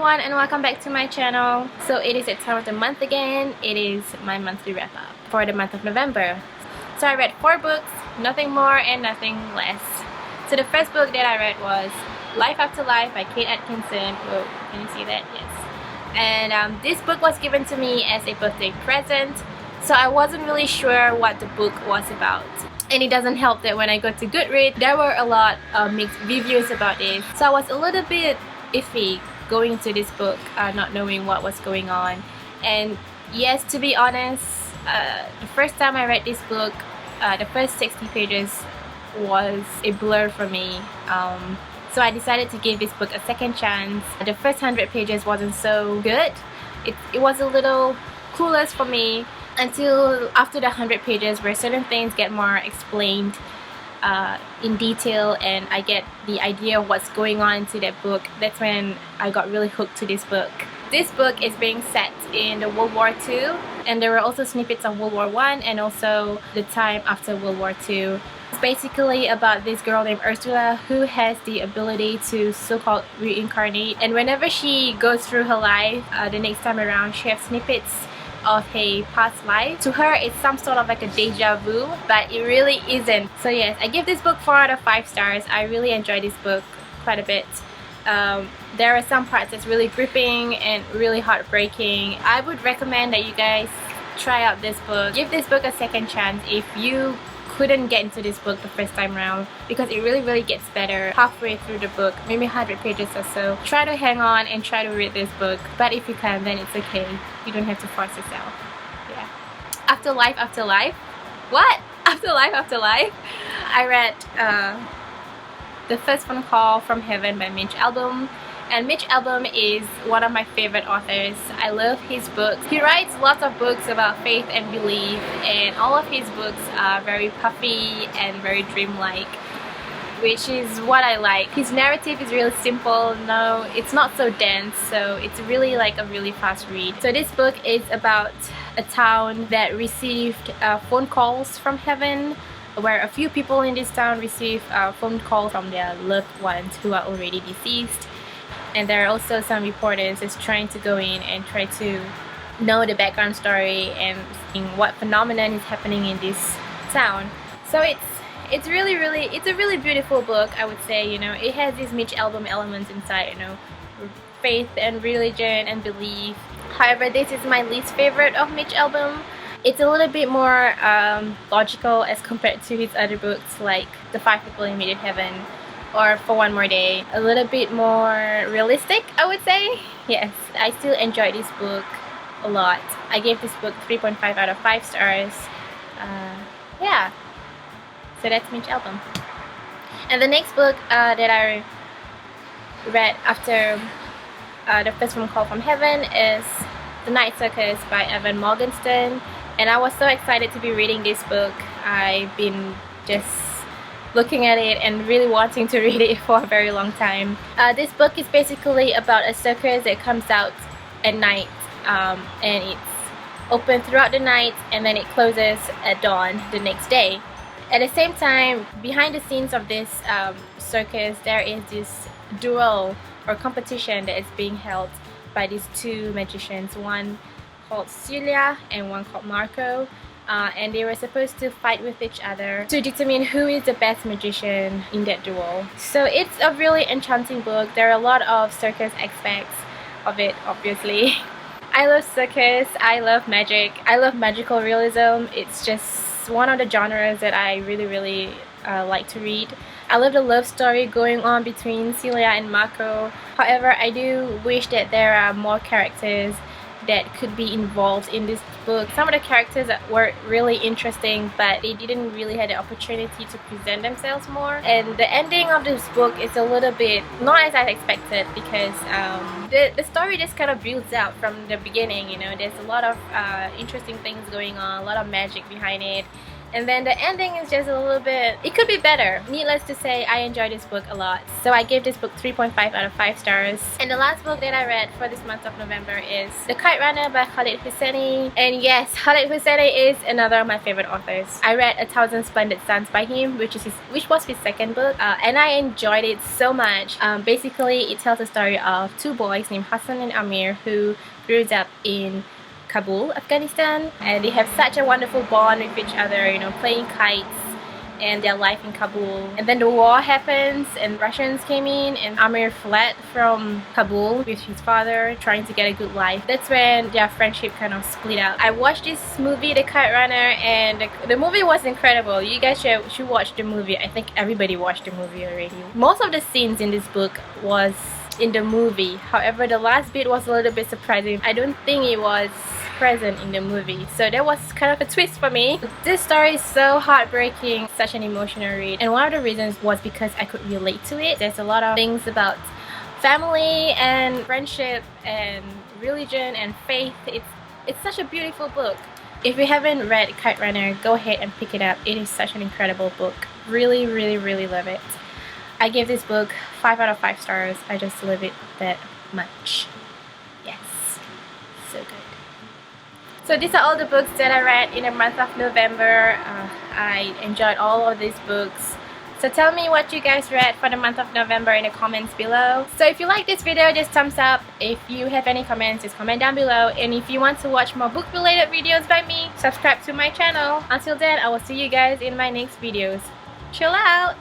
everyone and welcome back to my channel. So it is that time of the month again. It is my monthly wrap up for the month of November. So I read 4 books, nothing more and nothing less. So the first book that I read was Life After Life by Kate Atkinson. Whoa, can you see that? Yes. And this book was given to me as a birthday present. So I wasn't really sure what the book was about. And it doesn't help that when I go to Goodreads, there were a lot of mixed reviews about this. So I was a little bit iffy going into this book, not knowing what was going on. And yes, to be honest, the first time I read this book, the first 60 pages was a blur for me. So I decided to give this book a second chance. The first 100 pages wasn't so good. It was a little clueless for me until after the 100 pages where certain things get more explained in detail and I get the idea of what's going on into that book. That's when I got really hooked to this book. This book is being set in the World War II, and there were also snippets of World War I and also the time after World War II. It's basically about this girl named Ursula who has the ability to so-called reincarnate, and whenever she goes through her life, the next time around she has snippets of a past life. To her it's some sort of like a deja vu, but it really isn't. So yes, I give this book 4 out of 5 stars. I really enjoyed this book quite a bit. There are some parts that's really gripping and really heartbreaking. I would recommend that you guys try out this book. Give this book a second chance if you couldn't get into this book the first time around, because it really gets better halfway through the book, maybe 100 pages or so. Try to hang on and try to read this book, but if you can, then it's okay. You don't have to force yourself. Yeah. After Life. What? After Life. I read the first one called From Heaven by Mitch Albom. And Mitch Albom is one of my favorite authors. I love his books. He writes lots of books about faith and belief, and all of his books are very puffy and very dreamlike, which is what I like. His narrative is really simple. No, it's not so dense, so it's really like a really fast read. So this book is about a town that received phone calls from heaven, where a few people in this town receive phone calls from their loved ones who are already deceased. And there are also some reporters that's trying to go in and try to know the background story and what phenomenon is happening in this town. So it's a really beautiful book, I would say. You know, it has these Mitch Albom elements inside, you know, faith and religion and belief. However, this is my least favorite of Mitch Albom. It's a little bit more logical as compared to his other books like The 5 People in Immediate Heaven or For One More Day. A little bit more realistic, I would say. Yes, I still enjoyed this book a lot. I gave this book 3.5 out of 5 stars. Yeah, so that's Mitch Albom. And the next book that I read after the first one called From Heaven is The Night Circus by Morgenstern. And I was so excited to be reading this book. I've been just looking at it and really wanting to read it for a very long time. This book is basically about a circus that comes out at night, and it's open throughout the night and then it closes at dawn the next day. At the same time, behind the scenes of this circus, there is this duel or competition that is being held by these 2 magicians, one called Celia and one called Marco. And they were supposed to fight with each other to determine who is the best magician in that duel. So it's a really enchanting book. There are a lot of circus aspects of it, obviously. I love circus, I love magic, I love magical realism. It's just one of the genres that I really like to read. I love the love story going on between Celia and Marco. However, I do wish that there are more characters that could be involved in this book. Some of the characters were really interesting, but they didn't really have the opportunity to present themselves more. And the ending of this book is a little bit not as I expected, because the story just kind of builds out from the beginning. You know, there's a lot of interesting things going on, a lot of magic behind it, And then the ending is just a little bit, it could be better. Needless to say, I enjoyed this book a lot. So I gave this book 3.5 out of 5 stars. And the last book that I read for this month of November is The Kite Runner by Khaled Hosseini. And yes, Khaled Hosseini is another of my favorite authors. I read A Thousand Splendid Suns by him, which was his second book, and I enjoyed it so much. Basically, it tells the story of two boys named Hassan and Amir who grew up in Kabul, Afghanistan, and they have such a wonderful bond with each other, you know, playing kites and their life in Kabul. And then the war happens and Russians came in and Amir fled from Kabul with his father, trying to get a good life. That's when their friendship kind of split up. I watched this movie, The Kite Runner, and the movie was incredible. You guys should watch the movie. I think everybody watched the movie already. Most of the scenes in this book was in the movie. However, the last bit was a little bit surprising. I don't think it was present in the movie, so that was kind of a twist for me. This story is so heartbreaking, such an emotional read, and one of the reasons was because I could relate to it. There's a lot of things about family and friendship and religion and faith. It's such a beautiful book. If you haven't read Kite Runner, go ahead and pick it up. It is such an incredible book. Really, really, really love it. I give this book 5 out of 5 stars. I just love it that much. Yes, so good. So these are all the books that I read in the month of November. I enjoyed all of these books. So tell me what you guys read for the month of November in the comments below. So if you like this video, just thumbs up. If you have any comments, just comment down below. And if you want to watch more book related videos by me, subscribe to my channel. Until then, I will see you guys in my next videos. Chill out!